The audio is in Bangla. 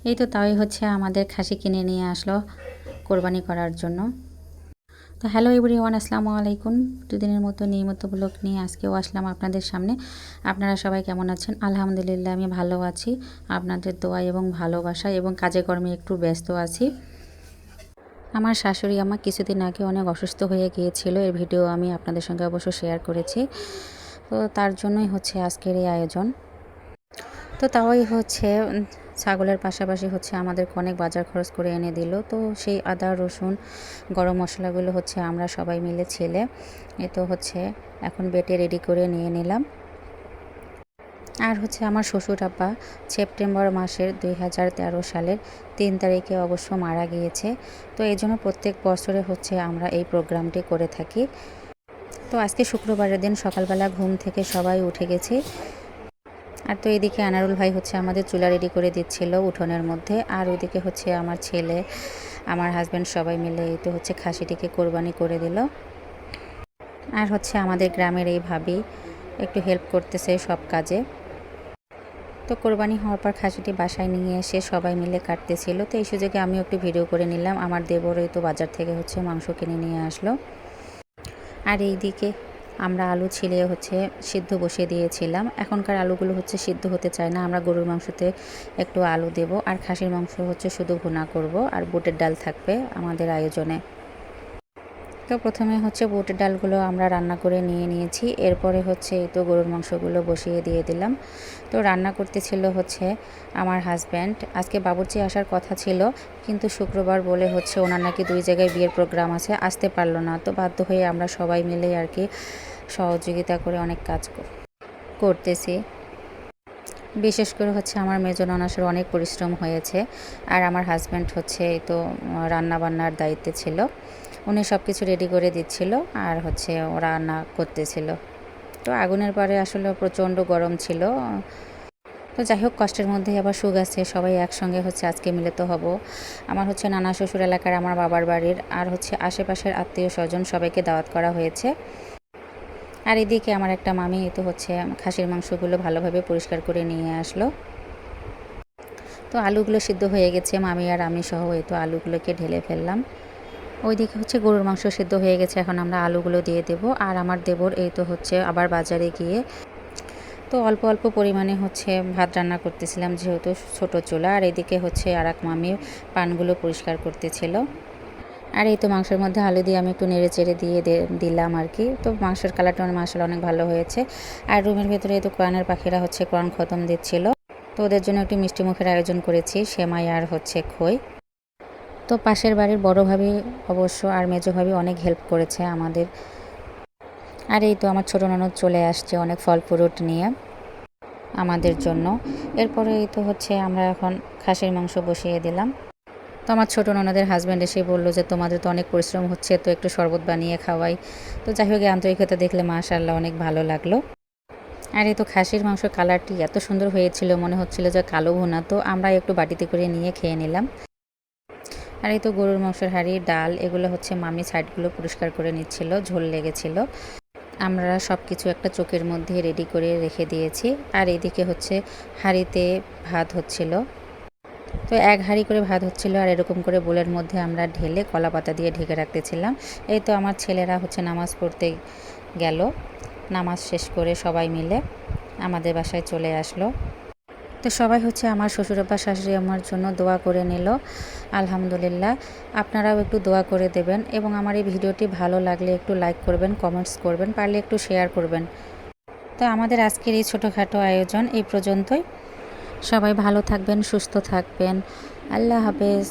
এই তো তাই হচ্ছে আমাদের খাসি কিনে নিয়ে আসলো কোরবানি করার জন্য। তো হ্যালো এভরিওয়ান, আসসালামু আলাইকুম। প্রতিদিনের মতো নিয়মিত ব্লগ নিয়ে আজকেও আসলাম আপনাদের সামনে। আপনারা সবাই কেমন আছেন? আলহামদুলিল্লাহ আমি ভালো আছি, আপনাদের দোয়া এবং ভালোবাসা এবং কাজে কর্মে একটু ব্যস্ত আছি। আমার শাশুড়ি আমার কিছুদিন আগে অনেক অসুস্থ হয়ে গিয়েছিল, এর ভিডিও আমি আপনাদের সঙ্গে অবশ্য শেয়ার করেছি। তো তার জন্যই হচ্ছে আজকের এই আয়োজন। তো তাওই হচ্ছে ছাগলের পাশাপাশি হচ্ছে আমাদেরকে অনেক বাজার খরচ করে এনে দিল। তো সেই আদা রসুন গরম মশলাগুলো হচ্ছে আমরা সবাই মিলে ছেলে এ তো হচ্ছে এখন বেটে রেডি করে নিয়ে নিলাম। আর হচ্ছে আমার শ্বশুর আব্বা সেপ্টেম্বর মাসের 2013 সালের 3 তারিখে অবশ্য মারা গিয়েছে। তো এই জন্য প্রত্যেক বছরে হচ্ছে আমরা এই প্রোগ্রামটি করে থাকি। তো আজকে শুক্রবারের দিন সকালবেলা ঘুম থেকে সবাই উঠে গেছি। আর তো এদিকে আনারুল ভাই হচ্ছে আমাদের চুলা রেডি করে দিচ্ছিল উঠোনের মধ্যে। আর ওইদিকে হচ্ছে আমার ছেলে আমার হাজব্যান্ড সবাই মিলে এই তো হচ্ছে খাসিটিকে কোরবানি করে দিল। আর হচ্ছে আমাদের গ্রামের এই ভাবি একটু হেল্প করতেছে সব কাজে। তো কোরবানি হওয়ার পর খাসিটি বাসায় নিয়ে এসে সবাই মিলে কাটতেছিল। তো এই সুযোগে আমিও একটু ভিডিও করে নিলাম। আমার দেবর এই তো বাজার থেকে হচ্ছে মাংস কিনে নিয়ে আসলো। আর এই দিকে আমরা আলু ছিলে হচ্ছে সিদ্ধ বসিয়ে দিয়েছিলাম। এখনকার আলুগুলো হচ্ছে সিদ্ধ হতে চায় না, আমরা গরুর মাংসতে একটু আলু দেব। আর খাসির মাংস হচ্ছে শুধু ভুনা করব, আর বুটের ডাল থাকবে আমাদের আয়োজনে। তো প্রথমে হচ্ছে বুটের ডালগুলো আমরা রান্না করে নিয়েছি। এরপরে হচ্ছে এই তো গরুর মাংসগুলো বসিয়ে দিয়ে দিলাম। তো রান্না করতেছিল হচ্ছে আমার হাজব্যান্ড। আজকে বাবুর্চি আসার কথা ছিল, কিন্তু শুক্রবার বলে হচ্ছে ওনার নাকি 2 জায়গায় বিয়ের প্রোগ্রাম আছে, আসতে পারলো না। তো বাধ্য হয়ে আমরা সবাই মিলে আর কি সহযোগিতা করে অনেক কাজ করতেছি। বিশেষ করে হচ্ছে আমার মেজো ননাসের অনেক পরিশ্রম হয়েছে। আর আমার হাজব্যান্ড হচ্ছে এই তো রান্না বান্নার দায়িত্বে ছিল, উনি সব কিছু রেডি করে দিচ্ছিল আর হচ্ছে ও রান্না করতেছিল। তো আগুনের পরে আসলে প্রচণ্ড গরম ছিল। তো যাই হোক, কষ্টের মধ্যেই আবার সুখ আছে, সবাই একসঙ্গে হচ্ছে আজকে মিলিত হব। আমার হচ্ছে নানা শ্বশুর এলাকার আমার বাবার বাড়ির আর হচ্ছে আশেপাশের আত্মীয় স্বজন সবাইকে দাওয়াত করা হয়েছে। আর এদিকে আমার একটা মামি তো হচ্ছে খাসির মাংসগুলো ভালোভাবে পরিষ্কার করে নিয়ে আসলো। তো আলুগুলো সিদ্ধ হয়ে গেছে, মামি আর আমি সহ এই তো আলুগুলোকে ঢেলে ফেললাম। ওইদিকে হচ্ছে গরুর মাংস সিদ্ধ হয়ে গেছে, এখন আমরা আলুগুলো দিয়ে দেব। আর আমার দেবর এই তো হচ্ছে আবার বাজারে গিয়ে তো অল্প অল্প পরিমাণে হচ্ছে ভাত রান্না করতেছিলাম, যেহেতু ছোট চুলা। আর এদিকে হচ্ছে আর এক মামি পানগুলো পরিষ্কার করতেছিল। আর এই তো মাংসের মধ্যে আলু দিয়ে আমি একটু নেড়ে চেড়ে দিয়ে দিলাম আর কি। তো মাংসের কালারটা মাশাআল্লাহ অনেক ভালো হয়েছে। আর রুমের ভেতরে এই তো কোরআনের পাখিরা হচ্ছে কোরআন খতম দিচ্ছিল। তো ওদের জন্য একটু মিষ্টি মুখের আয়োজন করেছি, সেমাই আর হচ্ছে খই। তো পাশের বাড়ির বড় ভাবি অবশ্য আর মেজো ভাবি অনেক হেল্প করেছে আমাদের। আর এই তো আমার ছোট ননদ চলে আসছে অনেক ফল ফ্রুট নিয়ে আমাদের জন্য। এরপরে এই তো হচ্ছে আমরা এখন খাসির মাংস বসিয়ে দিলাম। তো আমার ছোটো ননদের হাজব্যান্ড এসে বললো যে তোমাদের তো অনেক পরিশ্রম হচ্ছে, তো একটু শরবত বানিয়ে খাওয়াই। তো যাই হোক, আন্তরিকতা দেখলে মাশাআল্লাহ অনেক ভালো লাগলো। আর এই তো খাসির মাংসের কালারটি এত সুন্দর হয়েছিল, মনে হচ্ছিল যে কালো ভুনা। তো আমরা একটু বাটিতে করে নিয়ে খেয়ে নিলাম। আর এই তো গরুর মাংসের হাঁড়ি ডাল এগুলো হচ্ছে মামি সাইডগুলো পরিষ্কার করে নিচ্ছিল, ঝোল লেগেছিল। আমরা সব কিছু একটা চোখের মধ্যে রেডি করে রেখে দিয়েছি। আর এদিকে হচ্ছে হাঁড়িতে ভাত হচ্ছিল। তো এক হাঁড়ি করে ভাত হচ্ছিল, আর এরকম করে বোলের মধ্যে আমরা ঢেলে কলা পাতা দিয়ে ঢেকে রাখতেছিলাম। এই তো আমার ছেলেরা হচ্ছে নামাজ পড়তে গেল, নামাজ শেষ করে সবাই মিলে আমাদের বাসায় চলে আসলো। তো সবাই হচ্ছে আমার শ্বশুরাব্বা শাশুড়ি আমার জন্য দোয়া করে নিল। আলহামদুলিল্লাহ, আপনারাও একটু দোয়া করে দেবেন এবং আমার এই ভিডিওটি ভালো লাগলে একটু লাইক করবেন, কমেন্টস করবেন, পারলে একটু শেয়ার করবেন। তো আমাদের আজকের এই ছোটোখাটো আয়োজন এই পর্যন্তই। সবাই ভালো থাকবেন, সুস্থ থাকবেন। আল্লাহ হাফেজ।